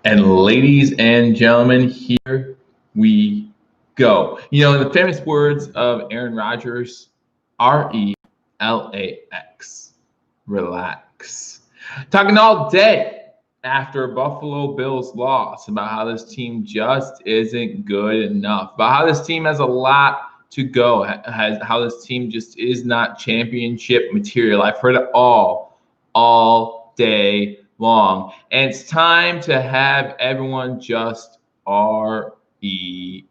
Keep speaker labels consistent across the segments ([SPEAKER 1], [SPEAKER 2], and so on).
[SPEAKER 1] And ladies and gentlemen, here we go. In the famous words of Aaron Rodgers, RELAX, relax. Talking all day after Buffalo Bills loss about how this team just isn't good enough, about how this team has a lot to go, how this team just is not championship material. I've heard it all day long. And it's time to have everyone just RELAX.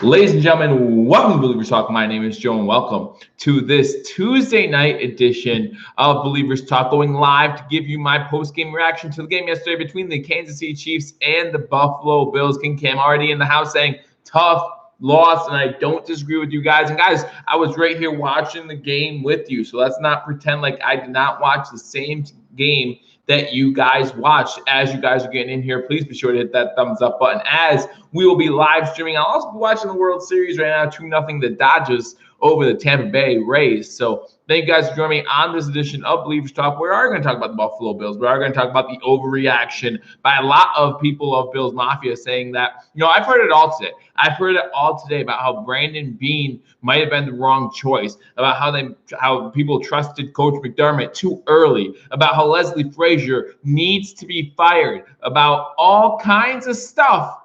[SPEAKER 1] Ladies and gentlemen, welcome to Believers Talk. My name is Joe, and welcome to this Tuesday night edition of Believers Talk, going live to give you my post-game reaction to the game yesterday between the Kansas City Chiefs and the Buffalo Bills. King Cam already in the house saying tough loss, and I don't disagree with you guys. And guys, I was right here watching the game with you, so let's not pretend like I did not watch the same game that you guys watched. As you guys are getting in here, please be sure to hit that thumbs up button as we will be live streaming. I'll also be watching the World Series right now, 2-0 the Dodgers over the Tampa Bay Rays. So thank you guys for joining me on this edition of Believers Talk. We are going to talk about the Buffalo Bills. We are going to talk about the overreaction by a lot of people of Bills Mafia saying that, I've heard it all today. I've heard it all today about how Brandon Beane might have been the wrong choice, about how people trusted Coach McDermott too early, about how Leslie Frazier needs to be fired, about all kinds of stuff.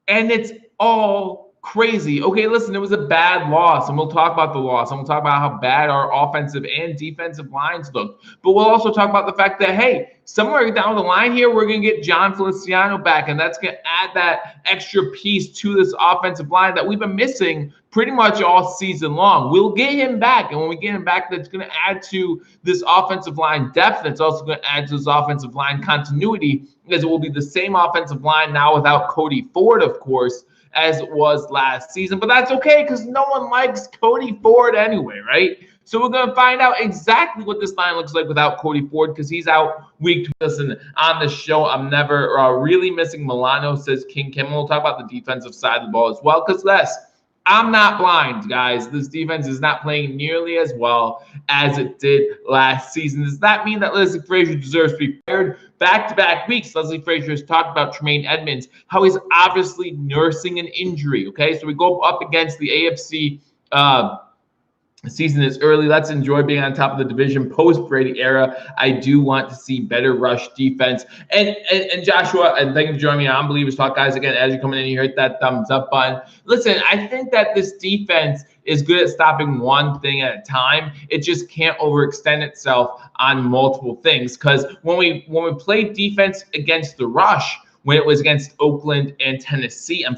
[SPEAKER 1] And it's all crazy. Okay, listen, it was a bad loss, and we'll talk about the loss, and we'll talk about how bad our offensive and defensive lines look. But we'll also talk about the fact that, hey, somewhere down the line here, we're going to get John Feliciano back, and that's going to add that extra piece to this offensive line that we've been missing pretty much all season long. We'll get him back, and when we get him back, that's going to add to this offensive line depth. It's also going to add to this offensive line continuity, because it will be the same offensive line now without Cody Ford, of course, as it was last season. But that's okay, because no one likes Cody Ford anyway, right? So we're going to find out exactly what this line looks like without Cody Ford, because he's out week 2. Listen, on the show, I'm never really missing Milano, says King Kim. We'll talk about the defensive side of the ball as well, because I'm not blind, guys. This defense is not playing nearly as well as it did last season. Does that mean that Leslie Frazier deserves to be fired? Back-to-back weeks, Leslie Frazier has talked about Tremaine Edmonds, how he's obviously nursing an injury, okay? So we go up against the AFC season is early. Let's enjoy being on top of the division post-Brady era. I do want to see better rush defense. And Joshua, and thank you for joining me on Believers Talk, guys. Again, as you come in here, hit that thumbs up button. Listen, I think that this defense is good at stopping one thing at a time. It just can't overextend itself on multiple things. Because when we play defense against the rush, when it was against Oakland and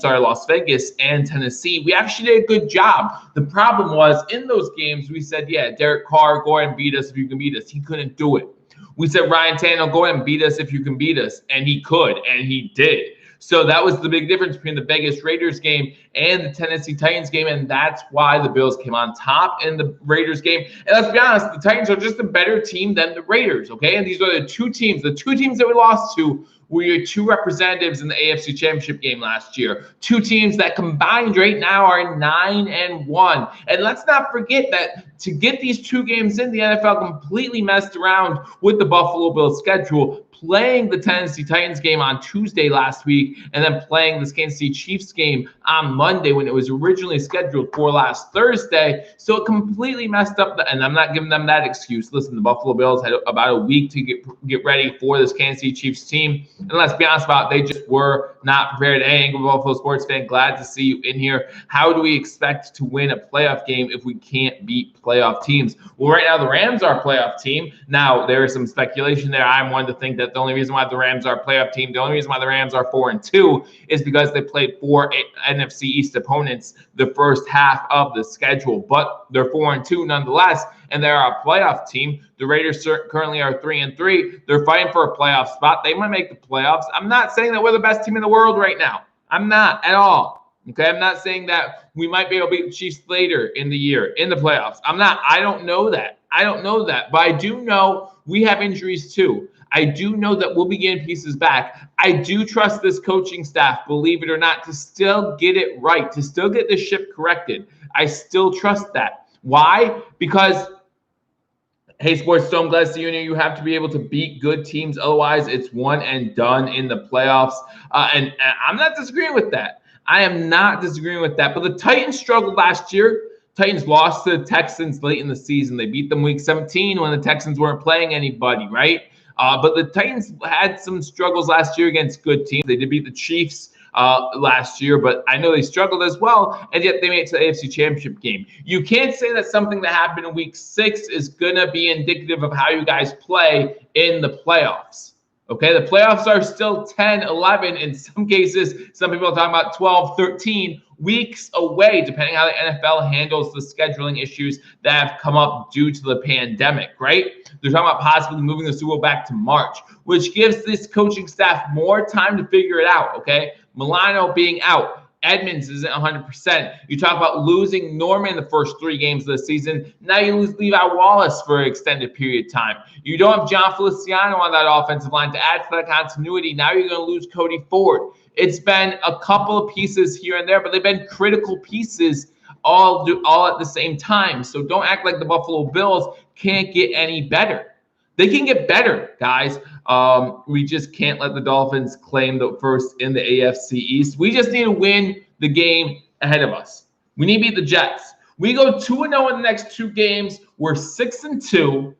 [SPEAKER 1] Las Vegas and Tennessee, we actually did a good job. The problem was in those games, we said, yeah, Derek Carr, go ahead and beat us if you can beat us. He couldn't do it. We said, Ryan Tannehill, go ahead and beat us if you can beat us. And he could, and he did. So that was the big difference between the Vegas Raiders game and the Tennessee Titans game, and that's why the Bills came on top in the Raiders game. And let's be honest, the Titans are just a better team than the Raiders, okay? And these are the two teams that we lost to were your two representatives in the AFC Championship game last year. Two teams that combined right now are 9-1. And let's not forget that to get these two games in, the NFL completely messed around with the Buffalo Bills schedule, playing the Tennessee Titans game on Tuesday last week, and then playing this Kansas City Chiefs game on Monday when it was originally scheduled for last Thursday. So it completely messed up, and I'm not giving them that excuse. Listen, the Buffalo Bills had about a week to get ready for this Kansas City Chiefs team, and let's be honest about it, they just were not prepared. Hey, Angry Buffalo sports fan, glad to see you in here. How do we expect to win a playoff game if we can't beat playoff teams? Well, right now the Rams are a playoff team. Now, there is some speculation there. I'm one to think that the only reason why the Rams are a playoff team, the only reason why the Rams are 4-2 is because they played 4 NFC East opponents the first half of the schedule. But they're 4-2 nonetheless, and they're a playoff team. The Raiders currently are 3-3. They're fighting for a playoff spot. They might make the playoffs. I'm not saying that we're the best team in the world right now. I'm not at all. Okay, I'm not saying that we might be able to beat the Chiefs later in the year in the playoffs. I don't know that. But I do know we have injuries too. I do know that we'll be getting pieces back. I do trust this coaching staff, believe it or not, to still get it right, to still get the ship corrected. I still trust that. Why? Because Hey, Sports Stone, glad to see you in here. You have to be able to beat good teams. Otherwise, it's one and done in the playoffs. And I'm not disagreeing with that. I am not disagreeing with that. But the Titans struggled last year. Titans lost to the Texans late in the season. They beat them week 17 when the Texans weren't playing anybody, right? But the Titans had some struggles last year against good teams. They did beat the Chiefs last year, but I know they struggled as well, and yet they made it to the AFC Championship game. You can't say that something that happened in week 6 is going to be indicative of how you guys play in the playoffs. Okay, the playoffs are still 10, 11, in some cases, some people are talking about 12, 13 weeks away, depending how the NFL handles the scheduling issues that have come up due to the pandemic, right? They're talking about possibly moving the Super Bowl back to March, which gives this coaching staff more time to figure it out, okay? Milano being out. Edmonds isn't 100%. You talk about losing Norman in the first 3 games of the season. Now you lose Levi Wallace for an extended period of time. You don't have John Feliciano on that offensive line to add to that continuity. Now you're going to lose Cody Ford. It's been a couple of pieces here and there, but they've been critical pieces all at the same time. So don't act like the Buffalo Bills can't get any better. They can get better, guys. We just can't let the Dolphins claim the first in the AFC East. We just need to win the game ahead of us. We need to beat the Jets. We go 2-0 in the next 2 games. We're 6-2,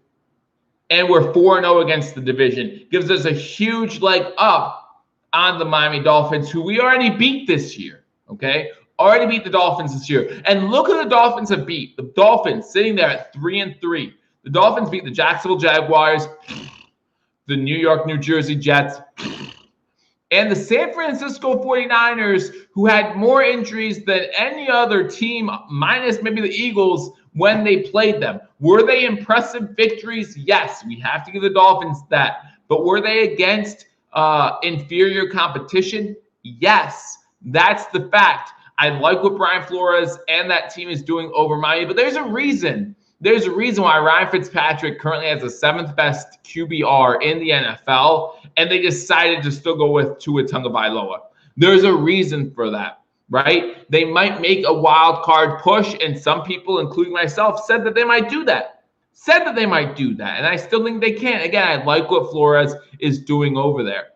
[SPEAKER 1] and we're 4-0 against the division. Gives us a huge leg up on the Miami Dolphins, who we already beat this year, okay? Already beat the Dolphins this year. And look who the Dolphins have beat. The Dolphins sitting there at 3-3. The Dolphins beat the Jacksonville Jaguars, the New York, New Jersey Jets, and the San Francisco 49ers, who had more injuries than any other team, minus maybe the Eagles, when they played them. Were they impressive victories? Yes, we have to give the Dolphins that. But were they against inferior competition? Yes, that's the fact. I like what Brian Flores and that team is doing over Miami, but there's a reason. There's a reason why Ryan Fitzpatrick currently has the 7th best QBR in the NFL, and they decided to still go with Tua Tagovailoa. There's a reason for that, right? They might make a wild card push, and some people, including myself, said that they might do that. And I still think they can. Again, I like what Flores is doing over there.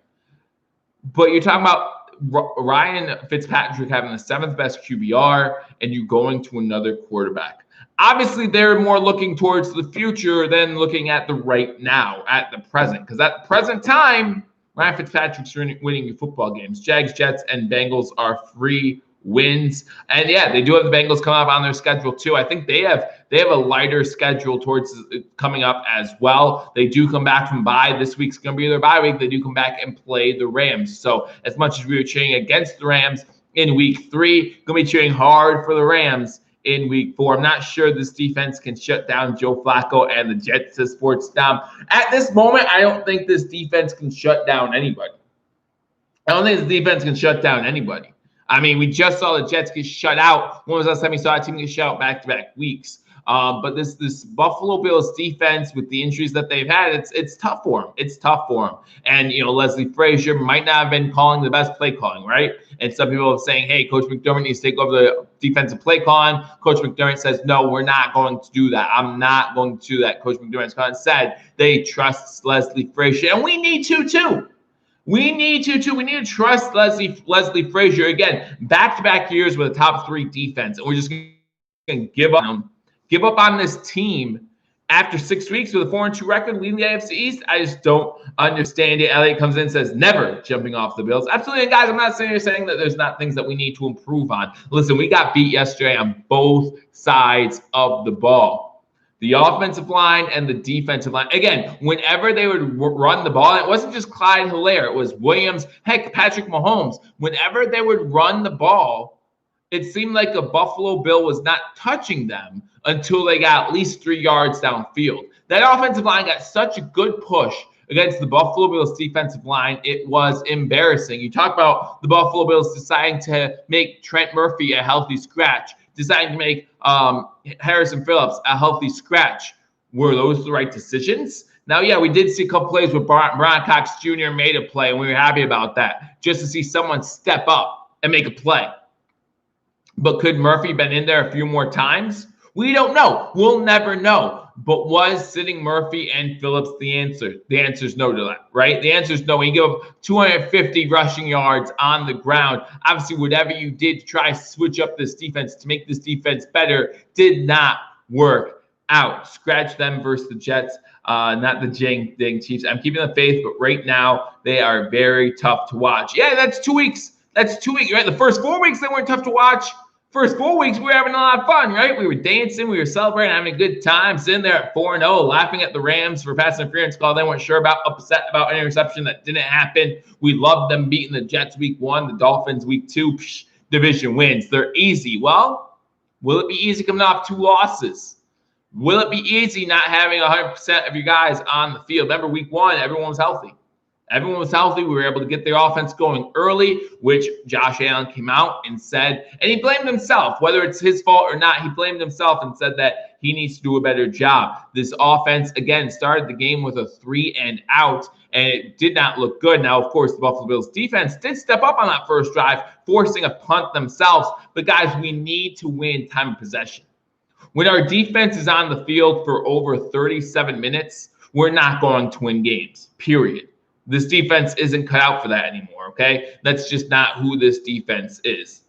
[SPEAKER 1] But you're talking about Ryan Fitzpatrick having the 7th best QBR and you going to another quarterback. Obviously, they're more looking towards the future than looking at the right now, at the present. Because at the present time, Ryan Fitzpatrick's winning your football games. Jags, Jets, and Bengals are free wins. And yeah, they do have the Bengals coming up on their schedule too. I think they have a lighter schedule towards coming up as well. They do come back from bye. This week's going to be their bye week. They do come back and play the Rams. So as much as we were cheering against the Rams in week 3, going to be cheering hard for the Rams in week 4. I'm not sure this defense can shut down Joe Flacco and the Jets to Sports Down. At this moment, I don't think this defense can shut down anybody. I mean, we just saw the Jets get shut out. When was the last time we saw a team get shut out back-to-back weeks? But this Buffalo Bills defense, with the injuries that they've had, it's tough for them. And, Leslie Frazier might not have been calling the best play calling, right? And some people are saying, hey, Coach McDermott needs to take over the defensive play calling. Coach McDermott says, no, we're not going to do that. I'm not going to do that. Coach McDermott's said they trust Leslie Frazier, and we need to too. We need to trust Leslie Frazier. Again, back-to-back years with a top 3 defense, and we're just going to give up on this team after 6 weeks with a 4-2 record leading the AFC East. I just don't understand it. Elliott comes in and says, never jumping off the Bills. Absolutely. And guys, I'm not saying that there's not things that we need to improve on. Listen, we got beat yesterday on both sides of the ball. The offensive line and the defensive line. Again, whenever they would run the ball, it wasn't just Clyde Hilaire. It was Williams, heck, Patrick Mahomes. Whenever they would run the ball, it seemed like a Buffalo Bill was not touching them until they got at least 3 yards downfield. That offensive line got such a good push against the Buffalo Bills defensive line, it was embarrassing. You talk about the Buffalo Bills deciding to make Trent Murphy a healthy scratch, deciding to make Harrison Phillips a healthy scratch. Were those the right decisions? Now, yeah, we did see a couple plays where Brian Cox Jr. made a play, and we were happy about that, just to see someone step up and make a play. But could Murphy been in there a few more times? We don't know. We'll never know. But was sitting Murphy and Phillips the answer? The answer is no to that, right? The answer is no. When you give up 250 rushing yards on the ground, obviously whatever you did to try to switch up this defense to make this defense better did not work out. Scratch them versus the Jets, not the Jing Ding Chiefs. I'm keeping the faith, but right now they are very tough to watch. Yeah, that's 2 weeks. That's 2 weeks, right? The first 4 weeks they weren't tough to watch. First 4 weeks, we were having a lot of fun, right? We were dancing, we were celebrating, having a good time, sitting there at 4-0, laughing at the Rams for pass interference call they weren't sure about, upset about an interception that didn't happen. We loved them beating the Jets week 1, the Dolphins week 2. Division wins. They're easy. Well, will it be easy coming off 2 losses? Will it be easy not having 100% of your guys on the field? Remember, week 1, everyone was healthy. Everyone was healthy. We were able to get their offense going early, which Josh Allen came out and said, and he blamed himself, whether it's his fault or not. He blamed himself and said that he needs to do a better job. This offense, again, started the game with a 3 and out, and it did not look good. Now, of course, the Buffalo Bills defense did step up on that first drive, forcing a punt themselves. But, guys, we need to win time of possession. When our defense is on the field for over 37 minutes, we're not going to win games, period. This defense isn't cut out for that anymore, okay? That's just not who this defense is.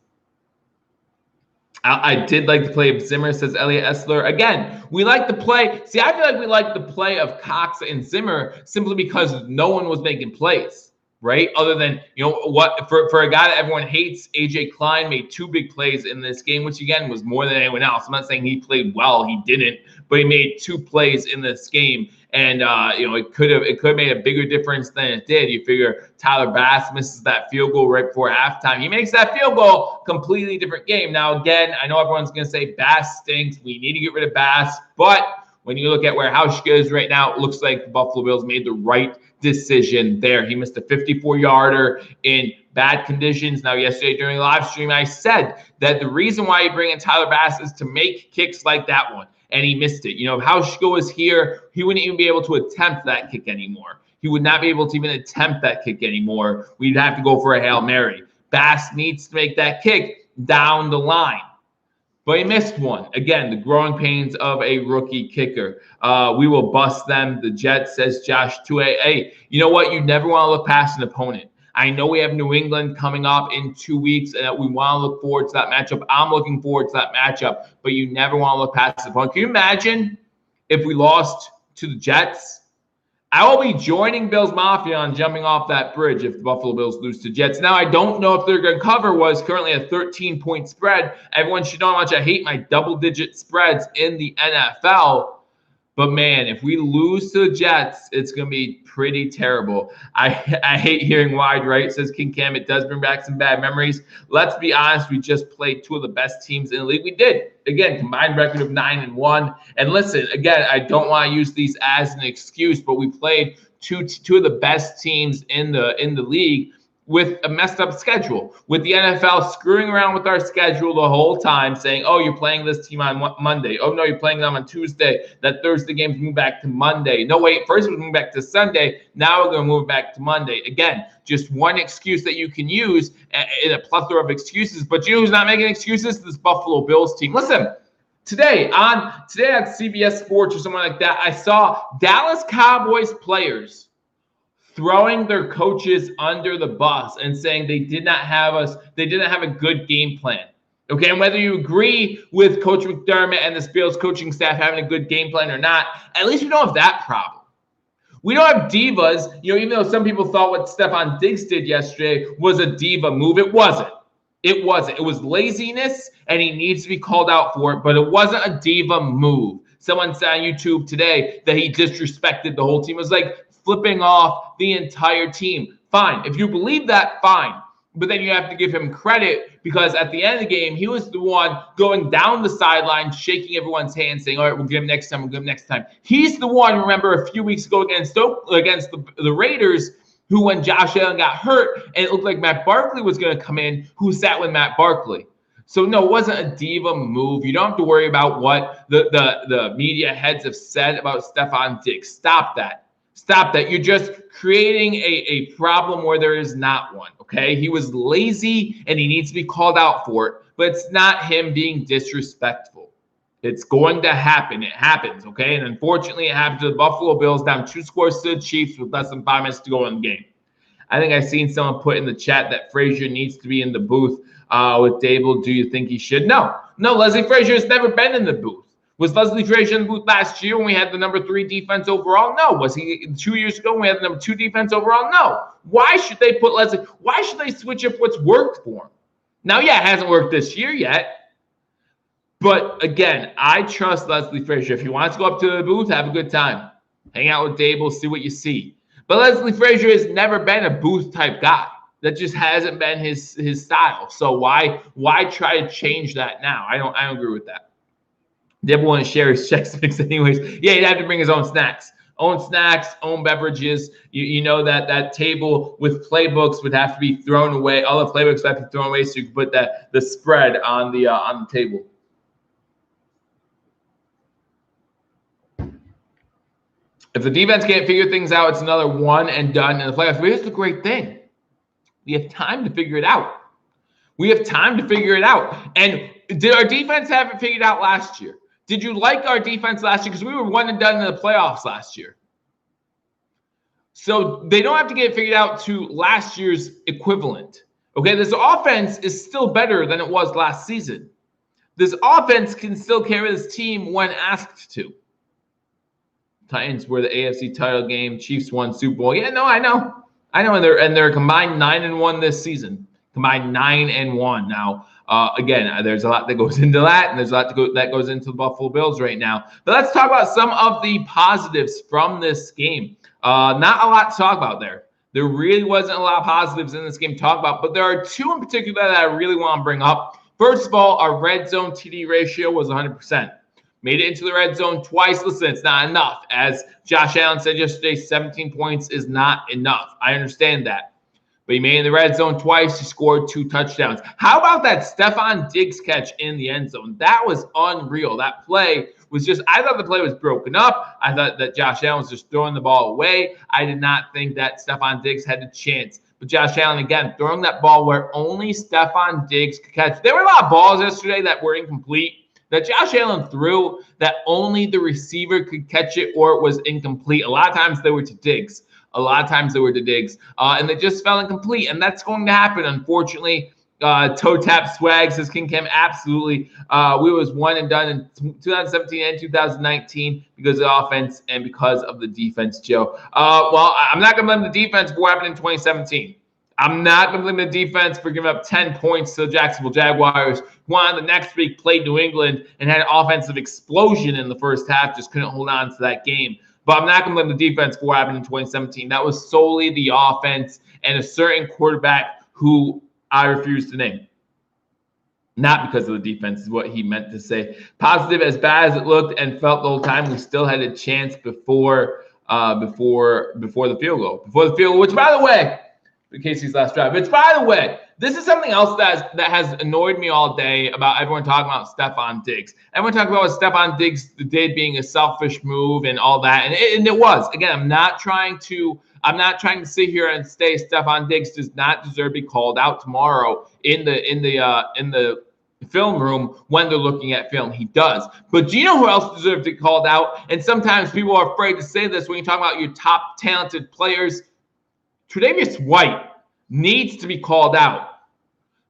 [SPEAKER 1] I did like the play of Zimmer, says Elliot Essler. Again, we like the play. See, I feel like we like the play of Cox and Zimmer simply because no one was making plays, right? Other than, what, for a guy that everyone hates, A.J. Klein made 2 big plays in this game, which, again, was more than anyone else. I'm not saying he played well. He didn't. But he made 2 plays in this game. And, it could have made a bigger difference than it did. You figure Tyler Bass misses that field goal right before halftime. He makes that field goal, completely different game. Now, again, I know everyone's going to say Bass stinks. We need to get rid of Bass. But when you look at where Hauschka is right now, it looks like the Buffalo Bills made the right decision there. He missed a 54-yarder in bad conditions. Now, yesterday during the live stream, I said that the reason why you bring in Tyler Bass is to make kicks like that one. And he missed it. If Hauschka was here, he wouldn't even be able to attempt that kick anymore. He would not be able to even attempt that kick anymore. We'd have to go for a Hail Mary. Bass needs to make that kick down the line. But he missed one. Again, the growing pains of a rookie kicker. We will bust them. The Jets, says Josh 2A. Hey, you know what? You never want to look past an opponent. I know we have New England coming up in 2 weeks, and we want to look forward to that matchup. I'm looking forward to that matchup, but you never want to look past the opponent. Can you imagine if we lost to the Jets? I will be joining Bills Mafia on jumping off that bridge if the Buffalo Bills lose to Jets. Now, I don't know if they're going to cover. Was currently a 13-point spread. Everyone should know how much I hate my double-digit spreads in the NFL. But, man, if we lose to the Jets, it's going to be pretty terrible. I hate hearing wide right, says King Cam. It does bring back some bad memories. Let's be honest. We just played 2 of the best teams in the league. We did. Again, combined record of 9-1. And listen, again, I don't want to use these as an excuse, but we played two of the best teams in the league with a messed up schedule, with the NFL screwing around with our schedule the whole time, saying, oh, you're playing this team on Monday. Oh, no, you're playing them on Tuesday. That Thursday game's moved back to Monday. No, wait, first we moved back to Sunday. Now we're going to move back to Monday. Again, just one excuse that you can use in a plethora of excuses. But you know who's not making excuses? This Buffalo Bills team. Listen, today on CBS Sports or something like that, I saw Dallas Cowboys players throwing their coaches under the bus and saying they didn't have a good game plan. Okay, and whether you agree with Coach McDermott and the Bills coaching staff having a good game plan or not, at least we don't have that problem. We don't have divas, even though some people thought what Stephon Diggs did yesterday was a diva move. It wasn't. It wasn't. It was laziness, and he needs to be called out for it, but it wasn't a diva move. Someone said on YouTube today that he disrespected the whole team. It was like flipping off the entire team. Fine. If you believe that, fine. But then you have to give him credit because at the end of the game, he was the one going down the sideline, shaking everyone's hand, saying, all right, we'll give him next time, we'll give him next time. He's the one, remember, a few weeks ago against the Raiders, who when Josh Allen got hurt and it looked like Matt Barkley was going to come in, who sat with Matt Barkley. So, no, it wasn't a diva move. You don't have to worry about what the media heads have said about Stephon Diggs. Stop that. Stop that. You're just creating a problem where there is not one, okay? He was lazy, and he needs to be called out for it, but it's not him being disrespectful. It's going to happen. It happens, okay? And unfortunately, it happened to the Buffalo Bills, down 2 scores to the Chiefs with less than 5 minutes to go in the game. I think I've seen someone put in the chat that Frazier needs to be in the booth with Dable. Do you think he should? No, Leslie Frazier has never been in the booth. Was Leslie Frazier in the booth last year when we had the number 3 defense overall? No. Was he 2 years ago when we had the number 2 defense overall? No. Why should they put Leslie? Why should they switch up what's worked for him? Now, yeah, it hasn't worked this year yet. But again, I trust Leslie Frazier. If he wants to go up to the booth, have a good time. Hang out with Dable, see what you see. But Leslie Frazier has never been a booth type guy. That just hasn't been his style. So why try to change that now? I don't agree with that. Dable wouldn't share his Chex Mix anyways. Yeah, he'd have to bring his own snacks. Own beverages. You know that table with playbooks would have to be thrown away. All the playbooks would have to be thrown away so you can put the spread on the table. If the defense can't figure things out, it's another one and done in the playoffs. But here's the great thing. We have time to figure it out. And did our defense have it figured out last year? Did you like our defense last year? Because we were one and done in the playoffs last year. So they don't have to get it figured out to last year's equivalent. Okay, this offense is still better than it was last season. This offense can still carry this team when asked to. Titans were the AFC title game. Chiefs won Super Bowl. Yeah, no, I know. And they're combined 9-1 this season. Combined 9-1. Now, again, there's a lot that goes into that, and there's a lot that goes into the Buffalo Bills right now. But let's talk about some of the positives from this game. Not a lot to talk about there. There really wasn't a lot of positives in this game to talk about, but there are 2 in particular that I really want to bring up. First of all, our red zone TD ratio was 100%. Made it into the red zone twice. Listen, it's not enough. As Josh Allen said yesterday, 17 points is not enough. I understand that. But he made it in the red zone twice. He scored 2 touchdowns. How about that Stephon Diggs catch in the end zone? That was unreal. That play was just, I thought the play was broken up. I thought that Josh Allen was just throwing the ball away. I did not think that Stephon Diggs had a chance. But Josh Allen, again, throwing that ball where only Stephon Diggs could catch. There were a lot of balls yesterday that were incomplete, that Josh Allen threw that only the receiver could catch it, or it was incomplete. A lot of times they were to Diggs. And they just fell incomplete, and that's going to happen, unfortunately. Toe tap swag says King Cam, absolutely. We was one and done in 2017 and 2019 because of the offense and because of the defense, Joe. Well, I'm not going to blame the defense for what happened in 2017. I'm not going to blame the defense for giving up 10 points to the Jacksonville Jaguars, who on the next week played New England and had an offensive explosion in the first half, just couldn't hold on to that game. But I'm not going to blame the defense for what happened in 2017. That was solely the offense and a certain quarterback who I refuse to name. Not because of the defense is what he meant to say. Positive, as bad as it looked and felt the whole time, we still had a chance before the field goal. Which, by the way, in Casey's last drive. Which, by the way, this is something else that has annoyed me all day about everyone talking about Stephon Diggs. Everyone talking about what Stephon Diggs did being a selfish move and all that, and it was. Again, I'm not trying to sit here and say Stephon Diggs does not deserve to be called out tomorrow in the film room when they're looking at film. He does. But do you know who else deserves to be called out? And sometimes people are afraid to say this when you talk about your top talented players. Tre'Davious White needs to be called out.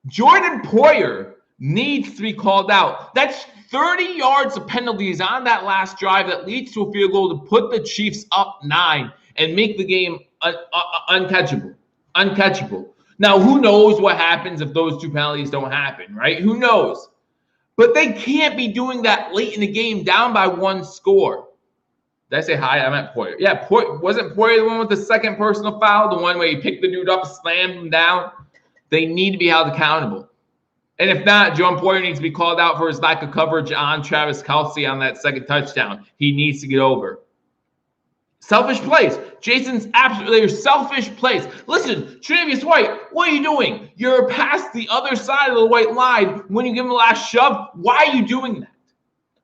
[SPEAKER 1] Jordan Poyer needs to be called out. That's 30 yards of penalties on that last drive that leads to a field goal to put the Chiefs up 9 and make the game uncatchable. Now, who knows what happens if those 2 penalties don't happen, right? Who knows? But they can't be doing that late in the game down by 1 score. Did I say hi? I meant Poyer. Yeah, wasn't Poyer the one with the second personal foul? The one where he picked the dude up, slammed him down? They need to be held accountable. And if not, Jordan Poyer needs to be called out for his lack of coverage on Travis Kelce on that second touchdown. He needs to get over. Selfish plays. Jason's absolutely selfish plays. Listen, Tre'Davious White, what are you doing? You're past the other side of the white line when you give him the last shove. Why are you doing that?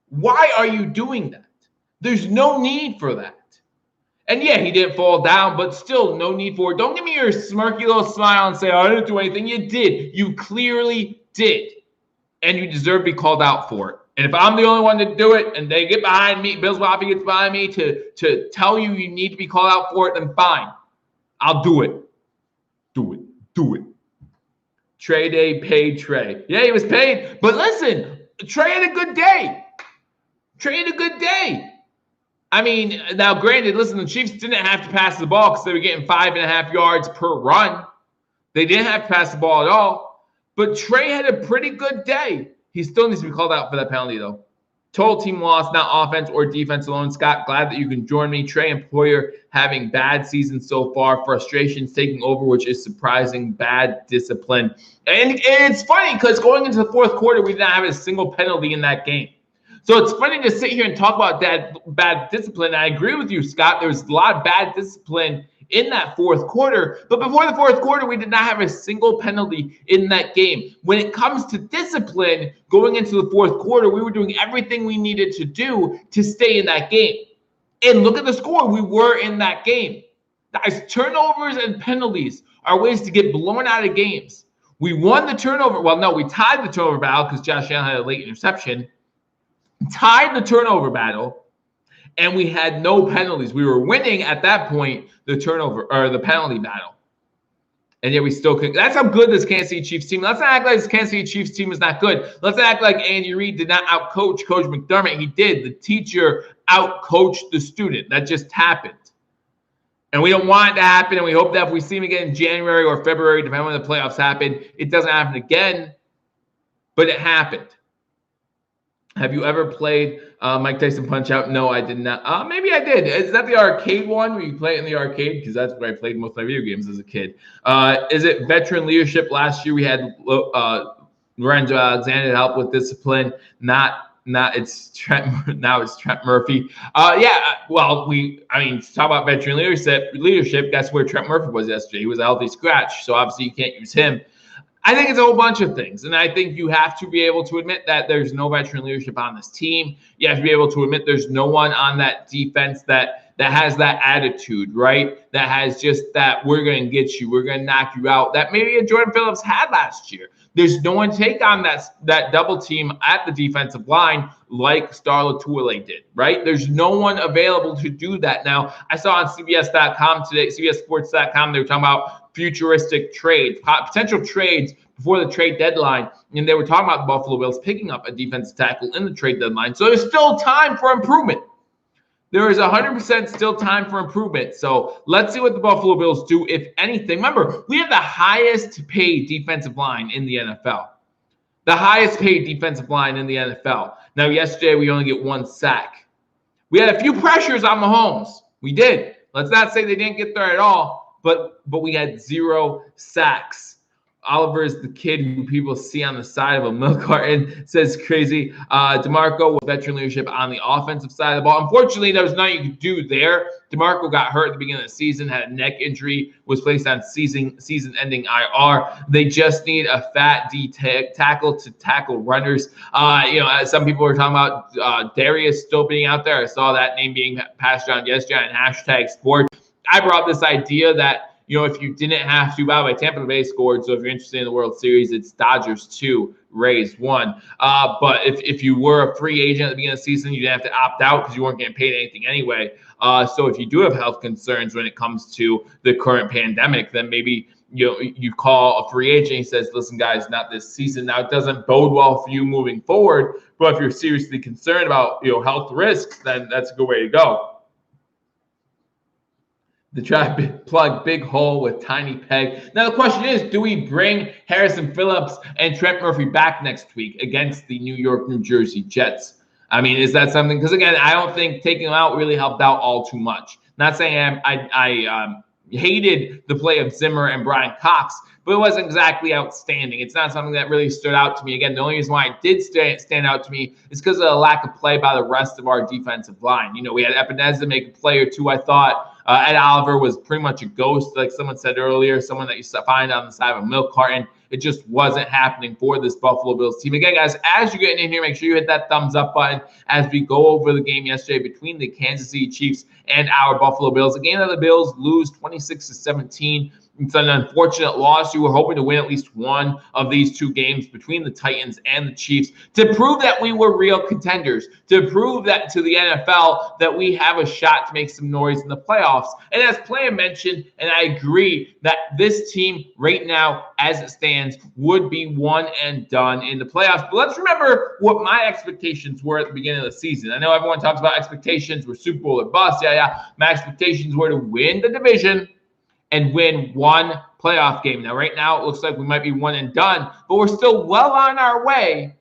[SPEAKER 1] Why are you doing that? There's no need for that. And yeah, he didn't fall down, but still no need for it. Don't give me your smirky little smile and say, oh, I didn't do anything. You did. You clearly did. And you deserve to be called out for it. And if I'm the only one to do it and they get behind me, Bills Mafia gets behind me to tell you need to be called out for it, then fine. I'll do it. Do it. Trey Day paid Trey. Yeah, he was paid. But listen, Trey had a good day. I mean, now granted, listen, the Chiefs didn't have to pass the ball because they were getting 5.5 yards per run. They didn't have to pass the ball at all. But Trey had a pretty good day. He still needs to be called out for that penalty, though. Total team loss, not offense or defense alone. Scott, glad that you can join me. Trey and Poyer having bad seasons so far. Frustrations taking over, which is surprising. Bad discipline. And it's funny because going into the fourth quarter, we did not have a single penalty in that game. So it's funny to sit here and talk about that bad discipline. I agree with you, Scott. There was a lot of bad discipline in that fourth quarter. But before the fourth quarter, we did not have a single penalty in that game. When it comes to discipline, going into the fourth quarter, we were doing everything we needed to do to stay in that game. And look at the score. We were in that game. Guys, turnovers and penalties are ways to get blown out of games. We won the turnover. Well, no, we tied the turnover battle because Josh Allen had a late interception. Tied the turnover battle. And we had no penalties. We were winning at that point the turnover or the penalty battle. And yet we still couldn't. That's how good this Kansas City Chiefs team. Let's not act like this Kansas City Chiefs team is not good. Let's not act like Andy Reid did not outcoach Coach McDermott. He did. The teacher outcoached the student. That just happened. And we don't want it to happen. And we hope that if we see him again in January or February, depending on when the playoffs happen, it doesn't happen again. But it happened. Have you ever played Mike Tyson Punch-Out? No, I did not. Maybe I did. Is that the arcade one where you play it in the arcade? Because that's where I played most of my video games as a kid. Is it veteran leadership? Last year we had Lorenzo Alexander to help with discipline. Not it's Trent. Now it's Trent Murphy. Well, talk about veteran leadership. That's where Trent Murphy was yesterday. He was a healthy scratch, so obviously you can't use him. I think it's a whole bunch of things. And I think you have to be able to admit that there's no veteran leadership on this team. You have to be able to admit there's no one on that defense that has that attitude, right? That has just that we're going to get you, we're going to knock you out. That maybe a Jordan Phillips had last year. There's no one take on that double team at the defensive line like Star Latuile did, right? There's no one available to do that. Now, I saw on CBS.com today, CBSSports.com, they were talking about futuristic trades, potential trades before the trade deadline. And they were talking about the Buffalo Bills picking up a defensive tackle in the trade deadline. So there's still time for improvement. There is 100% still time for improvement. So let's see what the Buffalo Bills do, if anything. Remember, we have the highest paid defensive line in the NFL. The highest paid defensive line in the NFL. Now, yesterday, we only get 1 sack. We had a few pressures on Mahomes. We did. Let's not say they didn't get there at all, but we had 0 sacks. Oliver is the kid who people see on the side of a milk carton, says crazy. DeMarco with veteran leadership on the offensive side of the ball. Unfortunately, there was nothing you could do there. DeMarco got hurt at the beginning of the season, had a neck injury, was placed on season-ending IR. They just need a fat D tackle to tackle runners. Some people were talking about Darius still being out there. I saw that name being passed around yesterday on #sports. I brought this idea that, if you didn't have to, by the way, Tampa Bay scored. So if you're interested in the World Series, it's Dodgers 2, Rays 1. But if you were a free agent at the beginning of the season, you didn't have to opt out because you weren't getting paid anything anyway. So if you do have health concerns when it comes to the current pandemic, then maybe you call a free agent. He says, listen, guys, not this season. Now, it doesn't bode well for you moving forward. But if you're seriously concerned about health risks, then that's a good way to go. The try plug big hole with tiny peg. Now the question is, do we bring Harrison Phillips and Trent Murphy back next week against the New York, New Jersey Jets? I mean, is that something? Because again, I don't think taking them out really helped out all too much. Not saying I hated the play of Zimmer and Brian Cox, but it wasn't exactly outstanding. It's not something that really stood out to me. Again, the only reason why it did stand out to me is because of the lack of play by the rest of our defensive line. We had Epineza make a play or two, I thought. Ed Oliver was pretty much a ghost, like someone said earlier, someone that you find on the side of a milk carton. It just wasn't happening for this Buffalo Bills team. Again, guys, as you're getting in here, make sure you hit that thumbs up button as we go over the game yesterday between the Kansas City Chiefs and our Buffalo Bills. A game that the Bills lose 26-17. It's an unfortunate loss. You were hoping to win at least one of these two games between the Titans and the Chiefs to prove that we were real contenders, to prove that to the NFL that we have a shot to make some noise in the playoffs. And as Playa mentioned, and I agree, that this team right now, as it stands, would be one and done in the playoffs. But let's remember what my expectations were at the beginning of the season. I know everyone talks about expectations were Super Bowl or bust. Yeah. My expectations were to win the division and win one playoff game. Now, right now, it looks like we might be one and done, but we're still well on our way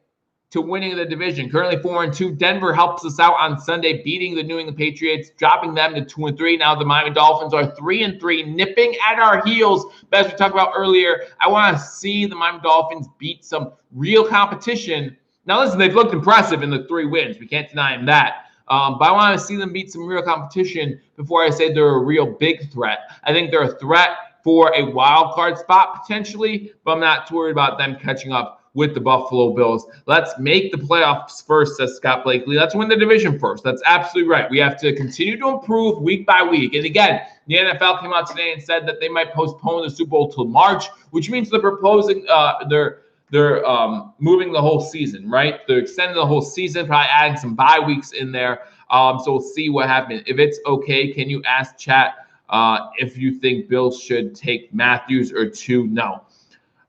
[SPEAKER 1] to winning the division. Currently 4-2. Denver helps us out on Sunday, beating the New England Patriots, dropping them to 2-3. Now the Miami Dolphins are 3-3, nipping at our heels. But as we talked about earlier, I want to see the Miami Dolphins beat some real competition. Now, listen, they've looked impressive in the 3 wins. We can't deny them that. But I want to see them beat some real competition before I say they're a real big threat. I think they're a threat for a wild card spot potentially, but I'm not too worried about them catching up with the Buffalo Bills. Let's make the playoffs first, says Scott Blakely. Let's win the division first. That's absolutely right. We have to continue to improve week by week. And again, the NFL came out today and said that they might postpone the Super Bowl till March, which means they're proposing they're moving the whole season, right? They're extending the whole season, probably adding some bye weeks in there. So we'll see what happens. If it's okay, can you ask chat if you think Bills should take Matthews or 2? No.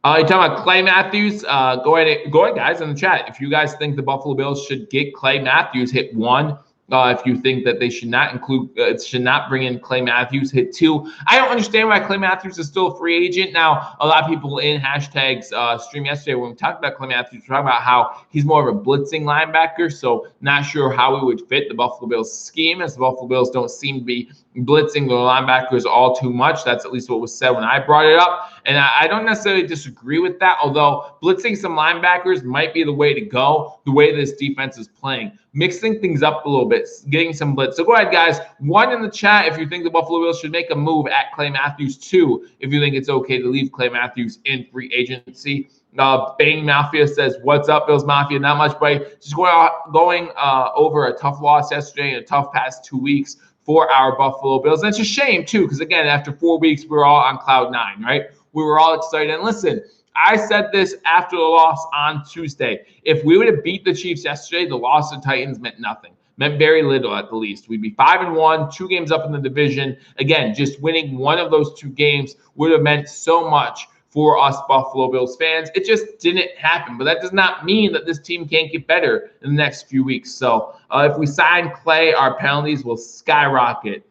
[SPEAKER 1] You're talking about Clay Matthews? Go ahead, guys, in the chat. If you guys think the Buffalo Bills should get Clay Matthews, hit 1. If you think that they should not bring in Clay Matthews, hit 2. I don't understand why Clay Matthews is still a free agent. Now, a lot of people in hashtags stream yesterday when we talked about Clay Matthews, we talked about how he's more of a blitzing linebacker, so not sure how he would fit the Buffalo Bills scheme, as the Buffalo Bills don't seem to be blitzing the linebackers all too much. That's at least what was said when I brought it up. And I don't necessarily disagree with that, although blitzing some linebackers might be the way to go, the way this defense is playing. Mixing things up a little bit, getting some blitz. So go ahead, guys. 1 in the chat if you think the Buffalo Bills should make a move at Clay Matthews. 2 if you think it's okay to leave Clay Matthews in free agency. Bang Mafia says, what's up, Bills Mafia? Not much, but just going over a tough loss yesterday and a tough past 2 weeks for our Buffalo Bills. And it's a shame, too, because, again, after 4 weeks, we were all on cloud 9, right? We were all excited. And listen, I said this after the loss on Tuesday. If we would have beat the Chiefs yesterday, the loss of the Titans meant nothing. Meant very little at the least. We'd be 5-1, 2 games up in the division. Again, just winning one of those 2 games would have meant so much for us Buffalo Bills fans. It just didn't happen. But that does not mean that this team can't get better in the next few weeks. So if we sign Clay, our penalties will skyrocket,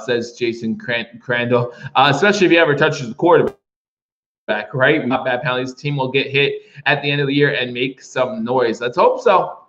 [SPEAKER 1] says Jason Crandall, especially if he ever touches the quarterback. Right? We got bad penalties. Team will get hit at the end of the year and make some noise. Let's hope so.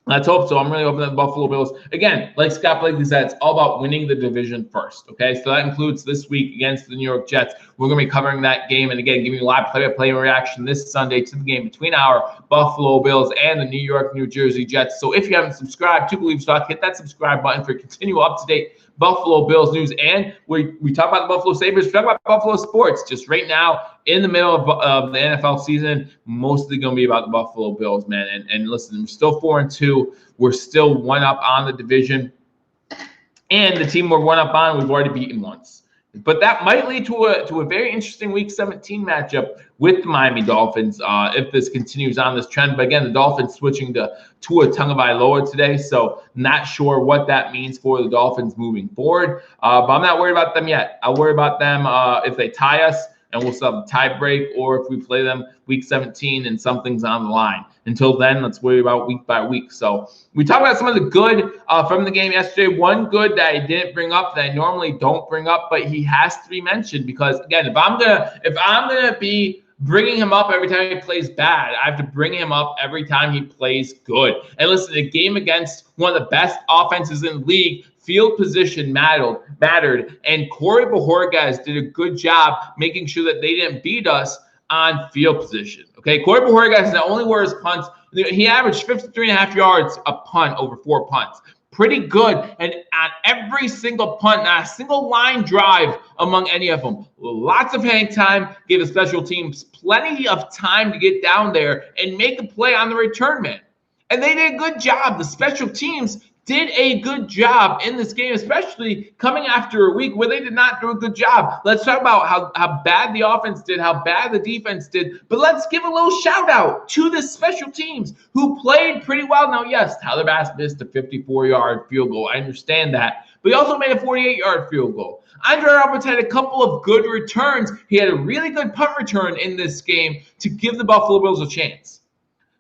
[SPEAKER 1] Let's hope so. I'm really hoping that the Buffalo Bills, again, like Scott Blakely said, it's all about winning the division first. Okay, so that includes this week against the New York Jets. We're going to be covering that game and, again, giving you live play-by-play reaction this Sunday to the game between our Buffalo Bills and the New York, New Jersey Jets. So if you haven't subscribed to Billievers Talk, hit that subscribe button for continual up-to-date Buffalo Bills news. And we talk about the Buffalo Sabres. We talk about Buffalo sports. Just right now, in the middle of the NFL season, mostly going to be about the Buffalo Bills, man. And listen, we're still 4-2. We're still 1 up on the division. And the team we're 1 up on, we've already beaten once. But that might lead to a very interesting Week 17 matchup with the Miami Dolphins if this continues on this trend. But again, the Dolphins switching to Tua Tagovailoa today, so not sure what that means for the Dolphins moving forward. But I'm not worried about them yet. I'll worry about them if they tie us, and we'll still have a tie break, or if we play them Week 17 and something's on the line. Until then, let's worry about week by week. So we talked about some of the good from the game yesterday. One good that I didn't bring up that I normally don't bring up, but he has to be mentioned because, again, if I'm gonna be bringing him up every time he plays bad, I have to bring him up every time he plays good. And listen, the game against one of the best offenses in the league, field position mattered, and Corey Bojorquez did a good job making sure that they didn't beat us on field position. Okay, Corey Bojorquez not only wears punts, he averaged 53.5 yards a punt over 4 punts. Pretty good, and on every single punt, not a single line drive among any of them. Lots of hang time, gave the special teams plenty of time to get down there and make a play on the return man. And they did a good job. The special teams did a good job in this game, especially coming after a week where they did not do a good job. Let's talk about how bad the offense did, how bad the defense did, but let's give a little shout out to the special teams who played pretty well. Now, yes, Tyler Bass missed a 54-yard field goal. I understand that, but he also made a 48-yard field goal. Andre Roberts had a couple of good returns. He had a really good punt return in this game to give the Buffalo Bills a chance.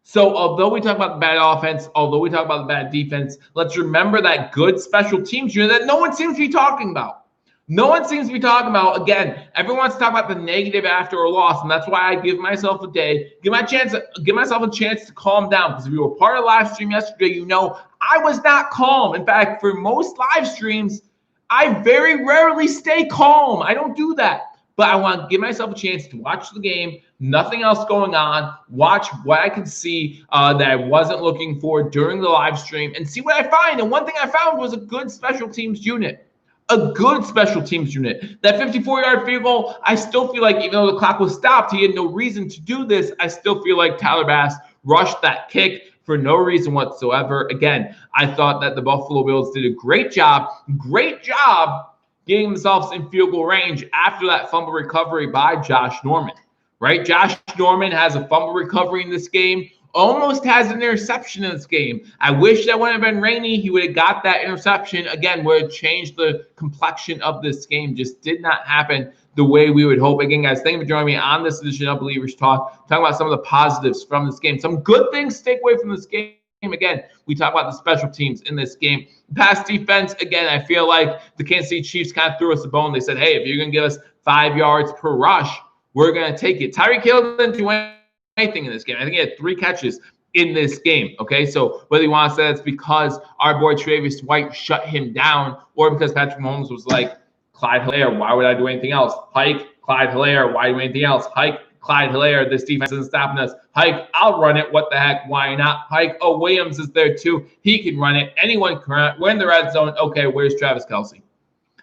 [SPEAKER 1] So although we talk about the bad offense, although we talk about the bad defense, let's remember that good special teams unit that no one seems to be talking about. No one seems to be talking about. Again, everyone wants to talk about the negative after a loss, and that's why I give myself a day, give myself a chance to calm down. Because if you were part of the live stream yesterday, you know I was not calm. In fact, for most live streams, I very rarely stay calm. I don't do that. But I want to give myself a chance to watch the game, nothing else going on, watch what I can see that I wasn't looking for during the live stream, and see what I find. And one thing I found was a good special teams unit. A good special teams unit. That 54-yard field goal, I still feel like even though the clock was stopped, he had no reason to do this. I still feel like Tyler Bass rushed that kick for no reason whatsoever. Again, I thought that the Buffalo Bills did a great job getting themselves in field goal range after that fumble recovery by Josh Norman, right? Josh Norman has a fumble recovery in this game, almost has an interception in this game. I wish that wouldn't have been rainy. He would have got that interception. Again, would have changed the complexion of this game. Just did not happen the way we would hope. Again, guys, thank you for joining me on this edition of Believers Talk, talking about some of the positives from this game. Some good things to take away from this game. Again, we talk about the special teams in this game. Pass defense, again, I feel like the Kansas City Chiefs kind of threw us a bone. They said, hey, if you're going to give us 5 yards per rush, we're going to take it. Tyreek Hill didn't do anything in this game. I think he had 3 catches in this game, okay? So whether you want to say that's because our boy Travis White shut him down or because Patrick Mahomes was like, Clyde Hilaire, why would I do anything else? Hike, Clyde Hilaire, why do anything else? Hike, Clyde Hilaire, this defense isn't stopping us. Hike, I'll run it. What the heck? Why not? Hike, oh, Williams is there too. He can run it. Anyone can run it. We're in the red zone. Okay, where's Travis Kelce?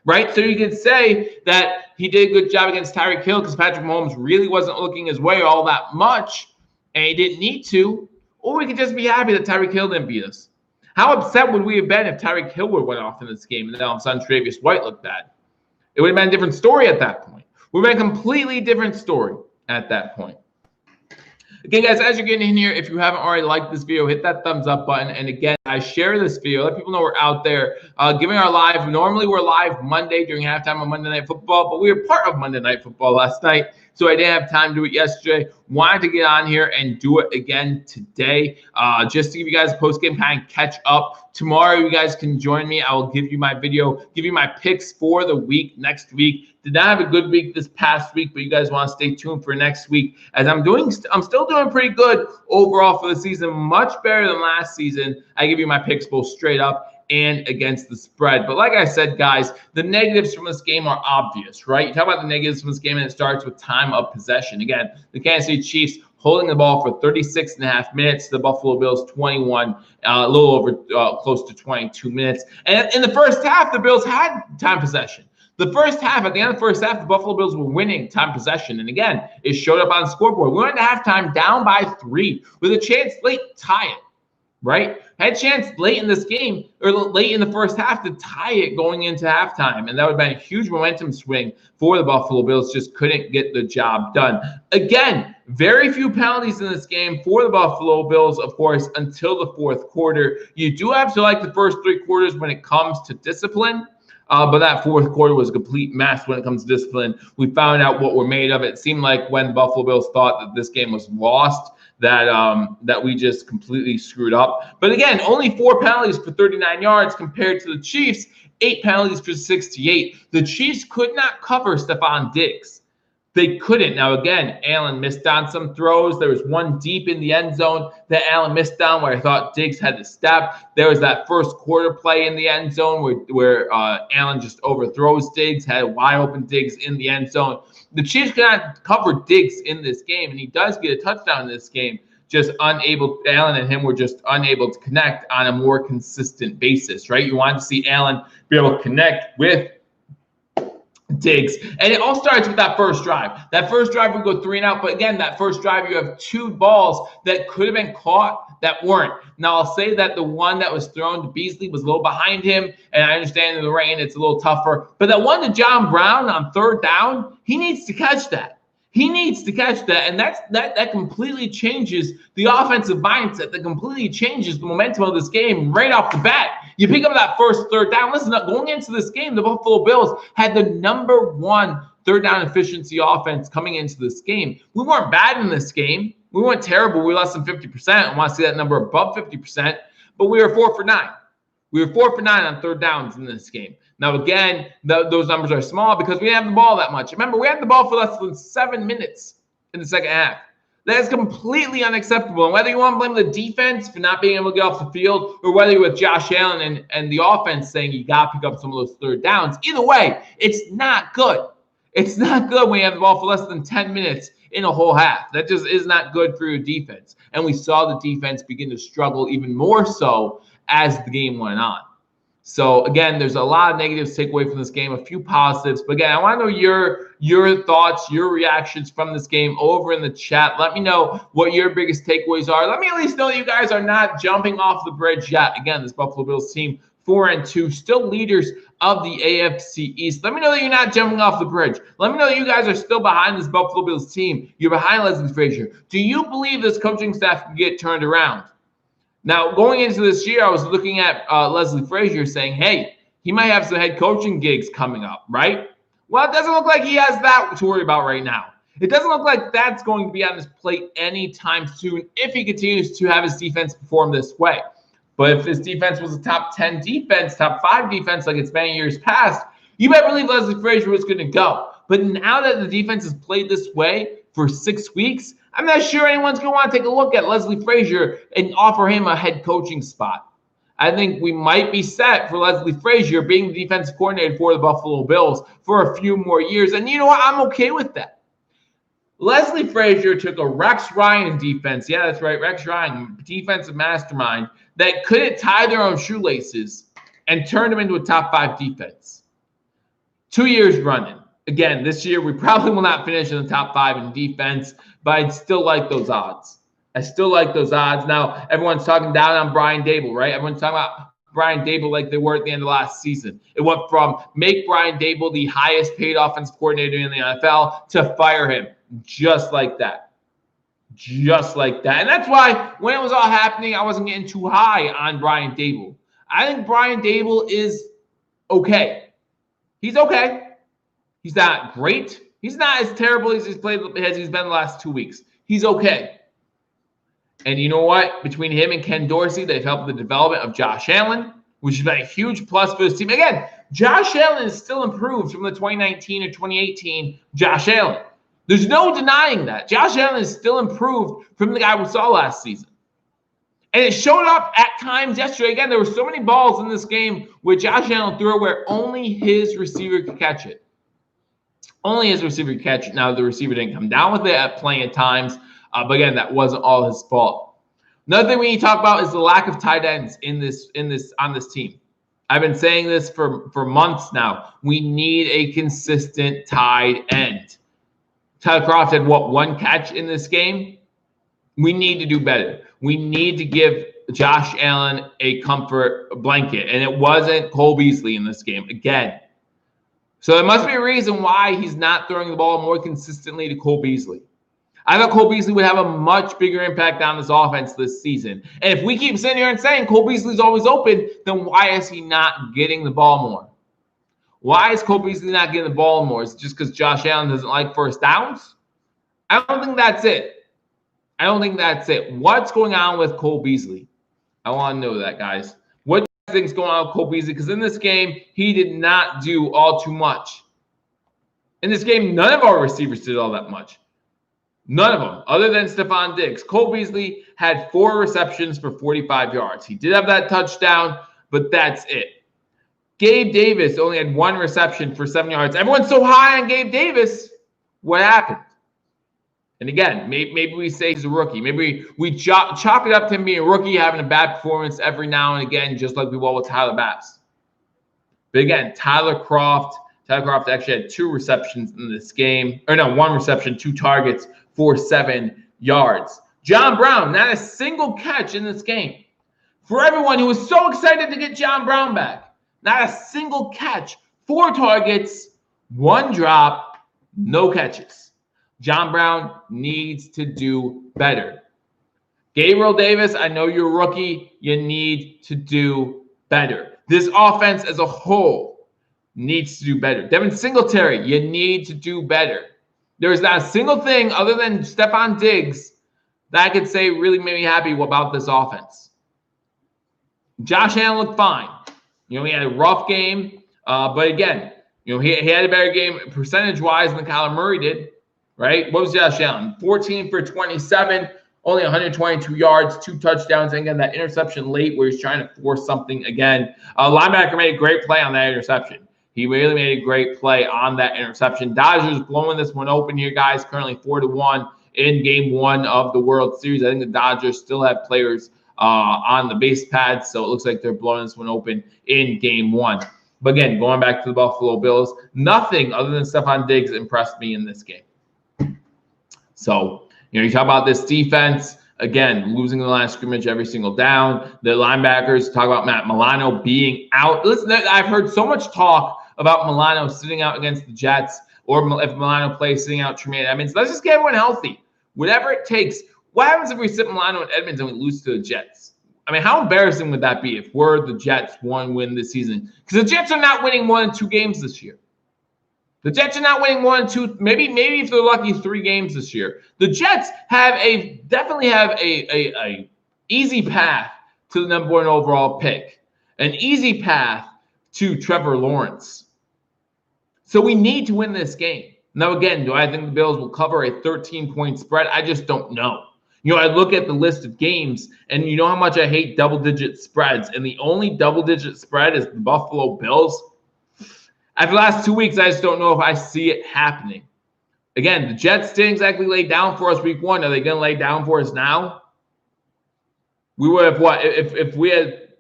[SPEAKER 1] Right? So you could say that he did a good job against Tyreek Hill because Patrick Mahomes really wasn't looking his way all that much and he didn't need to. Or we could just be happy that Tyreek Hill didn't beat us. How upset would we have been if Tyreek Hill would have went off in this game and then all of a sudden Travis White looked bad? It would have been a different story at that point. It would have been a completely different story at that point. Again, guys, as you're getting in here, if you haven't already liked this video, hit that thumbs up button. And again, I share this video. Let people know we're out there giving our live. Normally, we're live Monday during halftime on Monday Night Football, but we were part of Monday Night Football last night, so I didn't have time to do it yesterday. Wanted to get on here and do it again today, just to give you guys a post-game kind of catch up. Tomorrow, you guys can join me. I will give you my video, give you my picks for the week next week. Did not have a good week this past week, but you guys want to stay tuned for next week as I'm still doing pretty good overall for the season, much better than last season. I give you my picks both straight up and against the spread. But like I said, guys, the negatives from this game are obvious, right? You talk about the negatives from this game, and it starts with time of possession. Again, the Kansas City Chiefs holding the ball for 36 and a half minutes. The Buffalo Bills 21, a little over close to 22 minutes. And in the first half, the Bills had time possession. The first half, at the end of the first half, the Buffalo Bills were winning time possession. And again, it showed up on the scoreboard. We went to halftime down by 3 with a chance late to tie it, right? Had a chance late in this game or late in the first half to tie it going into halftime. And that would have been a huge momentum swing for the Buffalo Bills. Just couldn't get the job done. Again, very few penalties in this game for the Buffalo Bills, of course, until the fourth quarter. You do have to like the first 3 quarters when it comes to discipline. But that fourth quarter was a complete mess when it comes to discipline. We found out what we're made of. It seemed like when the Buffalo Bills thought that this game was lost, that we just completely screwed up. But again, only 4 penalties for 39 yards compared to the Chiefs, 8 penalties for 68. The Chiefs could not cover Stephon Diggs. They couldn't. Now, again, Allen missed on some throws. There was one deep in the end zone that Allen missed on where I thought Diggs had to step. There was that first quarter play in the end zone where Allen just overthrows Diggs, had a wide open Diggs in the end zone. The Chiefs cannot cover Diggs in this game, and he does get a touchdown in this game. Just unable, Allen and him were just unable to connect on a more consistent basis, right? You wanted to see Allen be able to connect with Diggs. And it all starts with that first drive. That first drive, we go 3 and out. But again, that first drive, you have 2 balls that could have been caught that weren't. Now, I'll say that the one that was thrown to Beasley was a little behind him. And I understand in the rain, it's a little tougher. But that one to John Brown on 3rd down, he needs to catch that. He needs to catch that, and that completely changes the offensive mindset. That completely changes the momentum of this game right off the bat. You pick up that first 3rd down. Listen, going into this game, the Buffalo Bills had the #1 3rd down efficiency offense coming into this game. We weren't bad in this game. We weren't terrible. We were less than 50%. I want to see that number above 50%, but we were 4 for 9. We were 4 for 9 on 3rd downs in this game. Now, again, those numbers are small because we didn't have the ball that much. Remember, we had the ball for less than 7 minutes in the second half. That is completely unacceptable. And whether you want to blame the defense for not being able to get off the field or whether you're with Josh Allen and the offense saying you got to pick up some of those 3rd downs, either way, it's not good. It's not good when you have the ball for less than 10 minutes in a whole half. That just is not good for your defense. And we saw the defense begin to struggle even more so as the game went on. So, again, there's a lot of negatives to take away from this game, a few positives. But, again, I want to know your thoughts, your reactions from this game over in the chat. Let me know what your biggest takeaways are. Let me at least know that you guys are not jumping off the bridge yet. Again, this Buffalo Bills team, 4-2, still leaders of the AFC East. Let me know that you're not jumping off the bridge. Let me know that you guys are still behind this Buffalo Bills team. You're behind Leslie Frazier. Do you believe this coaching staff can get turned around? Now, going into this year, I was looking at Leslie Frazier saying, hey, he might have some head coaching gigs coming up, right? Well, it doesn't look like he has that to worry about right now. It doesn't look like that's going to be on his plate anytime soon if he continues to have his defense perform this way. But if his defense was a top 10 defense, top 5 defense like it's been in years past, you might believe Leslie Frazier was going to go. But now that the defense has played this way for 6 weeks, I'm not sure anyone's going to want to take a look at Leslie Frazier and offer him a head coaching spot. I think we might be set for Leslie Frazier being the defensive coordinator for the Buffalo Bills for a few more years. And you know what? I'm okay with that. Leslie Frazier took a Rex Ryan defense. Yeah, that's right. Rex Ryan, defensive mastermind, that couldn't tie their own shoelaces and turned them into a top 5 defense. 2 years running. Again, this year we probably will not finish in the top 5 in defense, but I'd still like those odds. I still like those odds. Now, everyone's talking down on Brian Daboll, right? Everyone's talking about Brian Daboll like they were at the end of last season. It went from make Brian Daboll the highest paid offensive coordinator in the NFL to fire him just like that. Just like that. And that's why when it was all happening, I wasn't getting too high on Brian Daboll. I think Brian Daboll is okay. He's okay. He's not great. He's not as terrible as he's been the last 2 weeks. He's okay. And you know what? Between him and Ken Dorsey, they've helped the development of Josh Allen, which has been a huge plus for this team. Again, Josh Allen is still improved from the 2019 or 2018 Josh Allen. There's no denying that. Josh Allen is still improved from the guy we saw last season. And it showed up at times yesterday. Again, there were so many balls in this game where Josh Allen threw it where only his receiver could catch it. Only his receiver could catch it. Now, the receiver didn't come down with it at plenty of times. But again, that wasn't all his fault. Another thing we need to talk about is the lack of tight ends on this team. I've been saying this for months now. We need a consistent tight end. Tyler Kroft had, one catch in this game? We need to do better. We need to give Josh Allen a comfort blanket. And it wasn't Cole Beasley in this game, again. So there must be a reason why he's not throwing the ball more consistently to Cole Beasley. I thought Cole Beasley would have a much bigger impact on this offense this season. And if we keep sitting here and saying Cole Beasley's always open, then why is he not getting the ball more? Why is Cole Beasley not getting the ball more? Is it just because Josh Allen doesn't like first downs? I don't think that's it. I don't think that's it. What's going on with Cole Beasley? I want to know that, guys. What do you think's going on with Cole Beasley? Because in this game, he did not do all too much. In this game, none of our receivers did all that much. None of them, other than Stephon Diggs. Cole Beasley had 4 receptions for 45 yards. He did have that touchdown, but that's it. Gabe Davis only had 1 reception for 7 yards. Everyone's so high on Gabe Davis. What happened? And again, maybe we say he's a rookie. Maybe we chalk it up to him being a rookie, having a bad performance every now and again, just like we will with Tyler Bass. But again, Tyler Kroft Tyler Kroft actually had 2 receptions in this game. Or no, 1 reception, 2 targets for 7 yards. John Brown, not a single catch in this game. For everyone who was so excited to get John Brown back, not a single catch, 4 targets, 1 drop, no catches. John Brown needs to do better. Gabriel Davis, I know you're a rookie. You need to do better. This offense as a whole needs to do better. Devin Singletary, you need to do better. There's not a single thing other than Stephon Diggs that I could say really made me happy about this offense. Josh Allen looked fine. He had a rough game, but again, he had a better game percentage-wise than Kyler Murray did, right? What was Josh Allen? 14 for 27, only 122 yards, 2 touchdowns, and again, that interception late where he's trying to force something again. Linebacker made a great play on that interception. He really made a great play on that interception. Dodgers blowing this one open here, guys, currently 4-1 in Game 1 of the World Series. I think the Dodgers still have players on the base pads, so it looks like they're blowing this one open in Game 1. But again, going back to the Buffalo Bills, nothing other than Stephon Diggs impressed me in this game. So, you talk about this defense, again, losing the line of scrimmage every single down. The linebackers, talk about Matt Milano being out. Listen, I've heard so much talk about Milano sitting out against the Jets, or if Milano plays sitting out Tremaine Edmonds. Let's just get everyone healthy. Whatever it takes. What happens if we sit Milano and Edmonds and we lose to the Jets? I mean, how embarrassing would that be if we're the Jets one win this season? Because the Jets are not winning more than 2 games this year. The Jets are not winning more than 2, maybe if they're lucky, 3 games this year. The Jets definitely have a easy path to the #1 overall pick, an easy path to Trevor Lawrence. So we need to win this game. Now, again, do I think the Bills will cover a 13-point spread? I just don't know. I look at the list of games, and you know how much I hate double-digit spreads, and the only double-digit spread is the Buffalo Bills. After the last 2 weeks, I just don't know if I see it happening. Again, the Jets didn't exactly lay down for us week 1. Are they going to lay down for us now? We would have what? If we had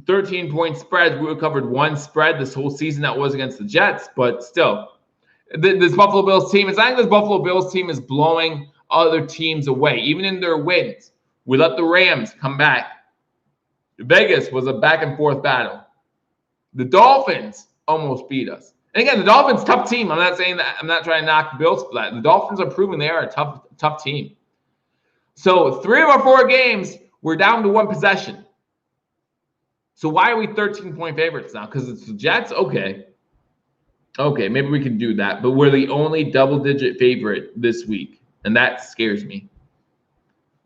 [SPEAKER 1] 13-point spreads, we would have covered 1 spread this whole season that was against the Jets. But still, this Buffalo Bills team, it's not like this Buffalo Bills team is blowing other teams away, even in their wins. We let the Rams come back. Vegas was a back-and-forth battle. The Dolphins almost beat us. And again, the Dolphins, tough team. I'm not saying that. I'm not trying to knock the Bills for that. The Dolphins are proving they are a tough team. So 3 of our 4 games, we're down to 1 possession. So why are we 13-point favorites now? Because it's the Jets? Okay, maybe we can do that. But we're the only double-digit favorite this week. And that scares me.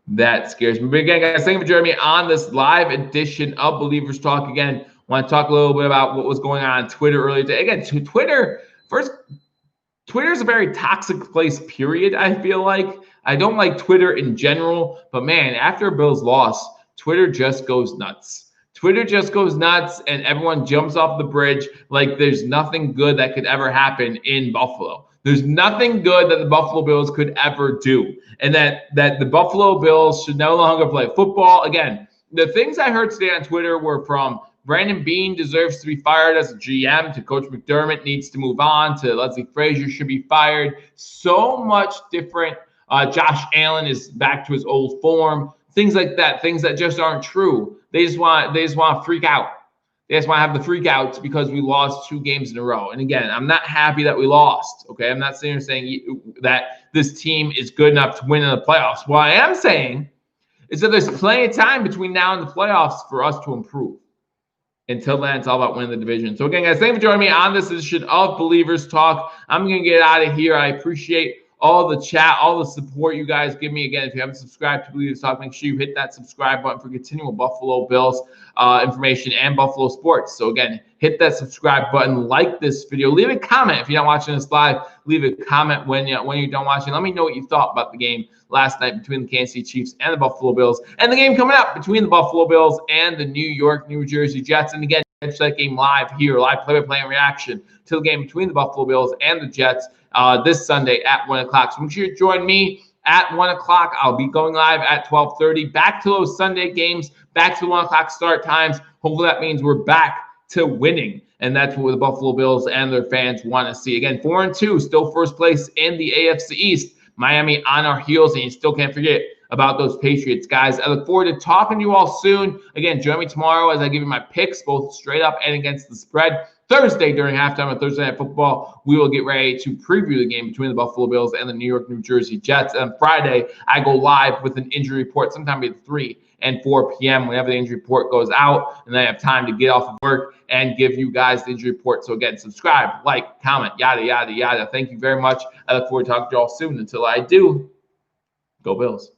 [SPEAKER 1] But again, guys, thank you for joining me on this live edition of Believers Talk. Again, want to talk a little bit about what was going on Twitter earlier today. Again, Twitter is a very toxic place, period, I feel like. I don't like Twitter in general, but man, after a Bills loss, Twitter just goes nuts. And everyone jumps off the bridge like there's nothing good that could ever happen in Buffalo. There's nothing good that the Buffalo Bills could ever do. And that the Buffalo Bills should no longer play football. Again, the things I heard today on Twitter were from Brandon Beane deserves to be fired as a GM, to Coach McDermott needs to move on, to Leslie Frazier should be fired. So much different. Josh Allen is back to his old form. Things like that, things that just aren't true. They just want to freak out. They just want to have the freak outs because we lost 2 games in a row. And again, I'm not happy that we lost. Okay, I'm not sitting here saying that this team is good enough to win in the playoffs. What I am saying is that there's plenty of time between now and the playoffs for us to improve. Until then, it's all about winning the division. So again, guys, thank you for joining me on this edition of Believers Talk. I'm going to get out of here. I appreciate all the chat, all the support you guys give me. Again, if you haven't subscribed to Billievers Talk, make sure you hit that subscribe button for continual Buffalo Bills information and Buffalo sports. So again, hit that subscribe button, like this video, leave a comment if you're not watching this live. Leave a comment when you're done watching. Let me know what you thought about the game last night between the Kansas City Chiefs and the Buffalo Bills, and the game coming up between the Buffalo Bills and the New Jersey Jets. And again, catch that game live play-by-play and reaction to the game between the Buffalo Bills and the Jets this Sunday at 1 o'clock. So make sure you join me at 1 o'clock. I'll be going live at 12:30. Back to those Sunday games, back to the 1 o'clock start times. Hopefully that means we're back to winning. And that's what the Buffalo Bills and their fans want to see. Again, 4-2, still first place in the AFC East. Miami on our heels, and you still can't forget about those Patriots, guys. I look forward to talking to you all soon. Again, join me tomorrow as I give you my picks, both straight up and against the spread. Thursday during halftime of Thursday Night Football, we will get ready to preview the game between the Buffalo Bills and the New York, New Jersey Jets. And on Friday, I go live with an injury report sometime between 3 and 4 p.m. whenever the injury report goes out, and then I have time to get off of work and give you guys the injury report. So again, subscribe, like, comment, yada, yada, yada. Thank you very much. I look forward to talking to you all soon. Until I do, go Bills.